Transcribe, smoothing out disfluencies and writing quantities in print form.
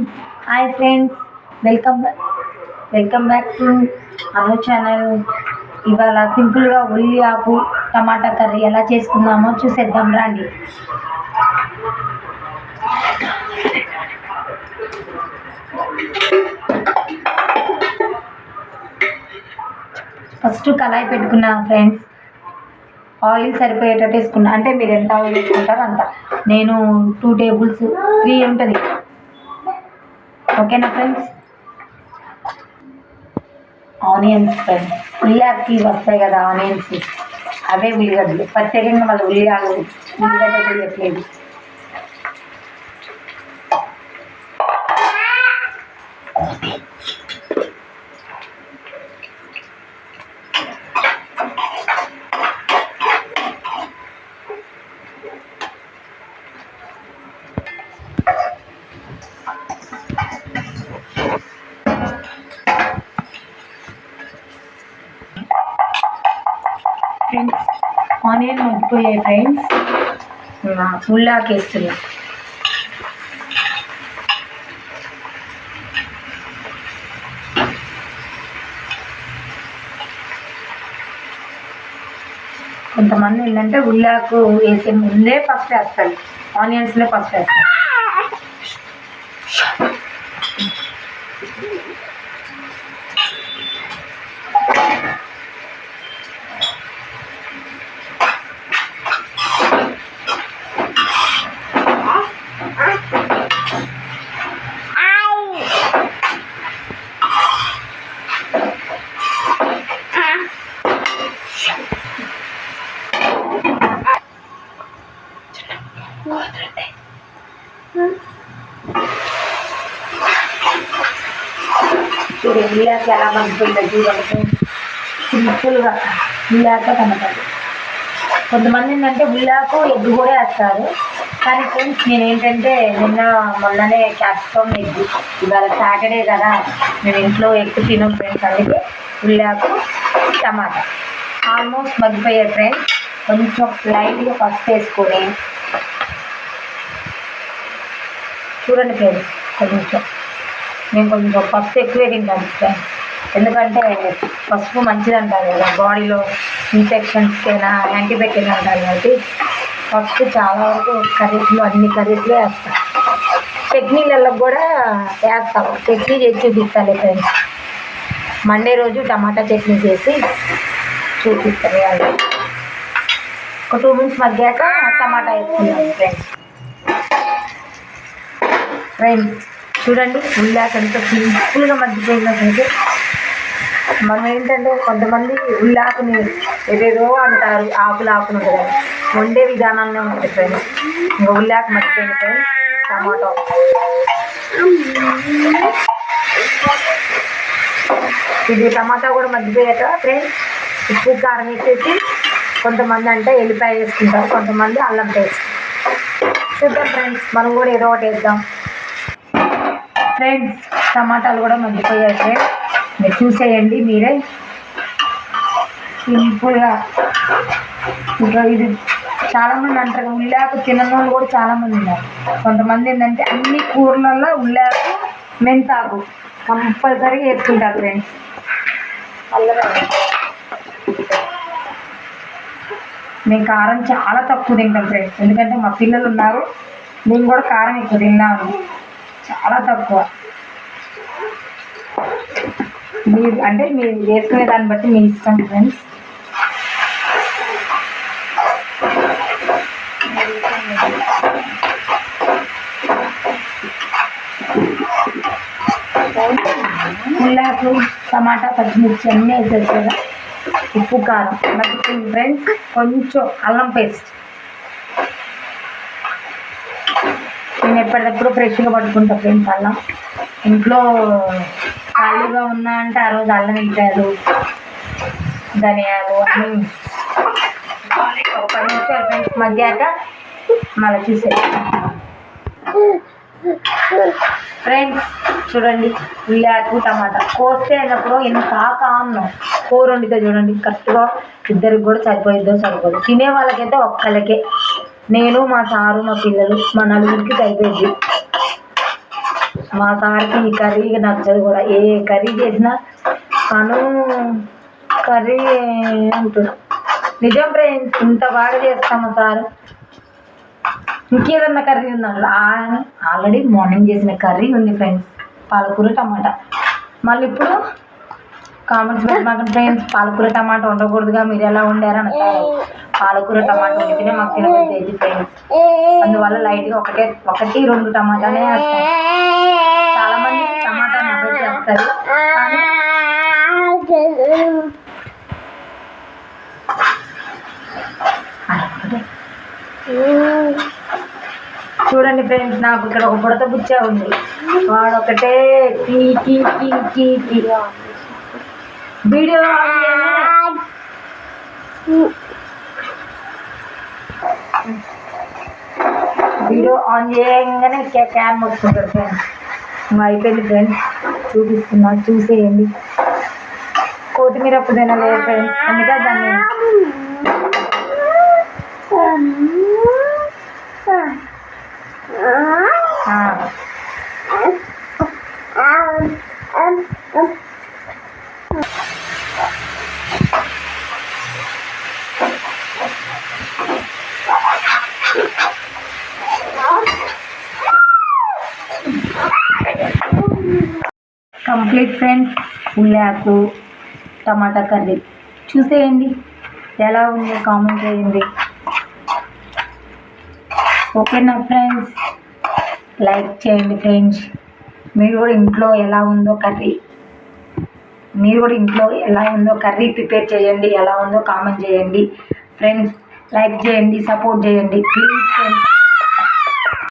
Hi friends, welcome back to Anu channel. ఇవాళ సింపుల్గా ఉల్లి ఆకు టమాటా కర్రీ ఎలా చేసుకుందామో చూసేద్దాం రండి. ఫస్ట్ కళాయి పెట్టుకున్నా ఫ్రెండ్స్. ఆయిల్ సరిపోయేటట్టు వేసుకున్నా, అంటే మీరు ఎంత ఆయిల్ వేసుకుంటారో అంత. నేను 2 టేబుల్స్ 3 ఉంటుంది. ఓకేనా ఫ్రెండ్స్. ఆనియన్స్ ఫ్రెండ్స్, ఉల్లికి వస్తాయి కదా ఆనియన్స్, అవే ఉల్లిగడ్డలు. ప్రత్యేకంగా మళ్ళీ ఉల్లిగడ్డ వేయట్లేదు. ఫ్రెండ్స్, ఆనియన్ మగ్గిపోయాయి ఫ్రెండ్స్. ఉల్లాకి వేస్తున్నాం. కొంతమంది ఏంటంటే ఉల్లాకు వేసే ముందే ఫస్ట్ వేస్తారు, ఆనియన్స్లో ఫస్ట్ వేస్తారు. చూడు ఉల్లాక ఎలా మగ్గిపోయిందో చూడండి. సింపుల్గా ఉల్లాక టమాటాలు. కొంతమంది ఏంటంటే ఉల్లాకు ఎగ్ కూడా వేస్తారు, కానీ ఫ్రెండ్స్ నేను ఏంటంటే మొన్ననే క్యాప్సికమ్ ఎగ్, ఇవాళ సాటర్డే కదా, నేను ఇంట్లో ఎగ్ తినం ఫ్రెండ్స్. అందుకే ఉల్లాకు టమాటా ఆల్మోస్ట్ మగ్గిపోయాయి ఫ్రెండ్స్. కొంచెం లైట్గా పసుపు వేసుకొని చూడండి ఫ్రెండ్స్. నేను కొంచెం పసుపు ఎక్కువే తింటాను ఫ్రెండ్స్, ఎందుకంటే పసుపు మంచిది అంటారు కదా, బాడీలో ఇన్ఫెక్షన్స్కైనా యాంటీబయాటిక్ అంటారు కాబట్టి పసుపు చాలా వరకు కర్రీస్లో అన్ని కర్రీస్లో వేస్తాం. చట్నీలలో కూడా వేస్తాం. చట్నీ చేసి చూపిస్తాను ఫ్రెండ్స్. మండే రోజు టమాటా చట్నీ చేసి చూపిస్తాను. ఒక 2 మినిట్స్ మగ్గాక టమాటా వేసుకున్నాం ఫ్రెండ్స్. చూడండి ఉల్లాక ఎంత సింపుల్గా మగ్గిపోయిందంటే. మనం ఏంటంటే కొంతమంది ఉల్లాకుని ఏదేదో అంటారు, ఆకును కదా, వండే విధానంలో ఉంటుంది ఫ్రెండ్స్. ఇంకా ఉల్లాకు మగ్గిపోయింది ఫ్రెండ్స్. టమాటో ఇది టమాటా కూడా మగ్గిపోయాక ఫ్రెండ్స్ ఉప్పు కారం వేసేసి, కొంతమంది అంటే ఎల్లిపాయ వేసుకుంటారు, కొంతమంది అల్లం పేస్ట్. చూద్దాం ఫ్రెండ్స్, మనం కూడా ఏదో ఒకటి వేద్దాం ఫ్రెండ్స్. టమాటాలు కూడా మగ్గిపోయాయి ఫ్రెండ్స్, మీరు చూసేయండి మీరే. సింపుల్గా ఇంకా ఇది చాలామంది అంటారు ఉల్లాకు తినని వాళ్ళు కూడా చాలామంది ఉన్నారు. కొంతమంది ఏంటంటే అన్ని కూరలలో ఉల్లాకు మెంతాకు కంపల్సరీగా వేసుకుంటారు ఫ్రెండ్స్. మేము కారం చాలా తక్కువ తింటాం ఫ్రెండ్స్, ఎందుకంటే మా పిల్లలు ఉన్నారు, మేము కూడా కారం ఎక్కువ తిన్నాము, చాలా తక్కువ. మీరు వేసుకునే దాన్ని బట్టి మీ ఇష్టం ఫ్రెండ్స్. ఉల్లాకు టమాటా పచ్చిమిర్చి అన్నీ వేసేది కదా, ఉప్పు కారం మగ్గిపోయింది ఫ్రెండ్స్. కొంచెం అల్లం పేస్ట్. నేను ఎప్పటికప్పుడు ఫ్రెష్గా పట్టుకుంటా ఫ్రెండ్స్. అల్లం ఇంట్లో ఖాళీగా ఉన్నా అంటే ఆ రోజు అల్లం వేసారు, ధనియాలు అన్నీ. ఒక 10 నిమిషాలు ఫ్రెండ్స్ మగ్గాక మళ్ళీ చూసేది ఫ్రెండ్స్. చూడండి ఉల్లాకు టమాటా కోస్తే అయినప్పుడు ఎంత కామను కూర వండితే చూడండి, కరెక్ట్గా ఇద్దరికి కూడా సరిపోదు. తినే వాళ్ళకైతే ఒక్కళ్ళకే, నేను మా సారు మా పిల్లలు మా నలుగురికి సరిపోయింది. మా సార్కి ఈ కర్రీ నచ్చదు కూడా. ఏ కర్రీ చేసినా అను కర్రీ అంటాడు. నిజం ఫ్రెండ్స్, ఇంత బాగా చేస్తాము సార్. ఇంకేదన్నా కర్రీ ఉందండి, ఆల్రెడీ మార్నింగ్ చేసిన కర్రీ ఉంది ఫ్రెండ్స్, పాలకూర టమాటా. మళ్ళీ ఇప్పుడు కామెంట్స్ పెట్టమాకండి ఫ్రెండ్స్, పాలకూర టమాటా ఉండకూడదుగా, మీరు ఎలా వండారని అంటారు. పాలకూర టమాటా వండితేనే మాకు తినబుద్ధి అయింది ఫ్రెండ్స్. అందువల్ల లైట్గా 1-2 టమాటానే వేస్తాం. చాలామంది టమాటా నెబ్బర్ చేస్తారు, కానీ చూడండి ఫ్రెండ్స్, నాకు ఇక్కడ ఒక బుడత బుచ్చ ఉంది. వాడొకటే వీడియో ఆన్ చేయగానే క్యాన్ మొత్తుకుంటారు ఫ్రెండ్స్. అయిపోయింది ఫ్రెండ్స్, చూపిస్తున్నా, చూసేయండి. కొత్తిమీర అప్పుడు తినలేదు ఫ్రెండ్స్, అందుకే దాన్ని కంప్లీట్ ఫ్రెండ్స్. ఉల్లాకు టమాటా కర్రీ చూసేయండి, ఎలా ఉంది కామెంట్ చేయండి. ఓకేనా ఫ్రెండ్స్, లైక్ చేయండి ఫ్రెండ్స్. మీరు కూడా ఇంట్లో ఎలా ఉందో కర్రీ ప్రిపేర్ చేయండి, ఎలా ఉందో కామెంట్ చేయండి ఫ్రెండ్స్. లైక్ చేయండి, సపోర్ట్ చేయండి ప్లీజ్ ఫ్రెండ్స్.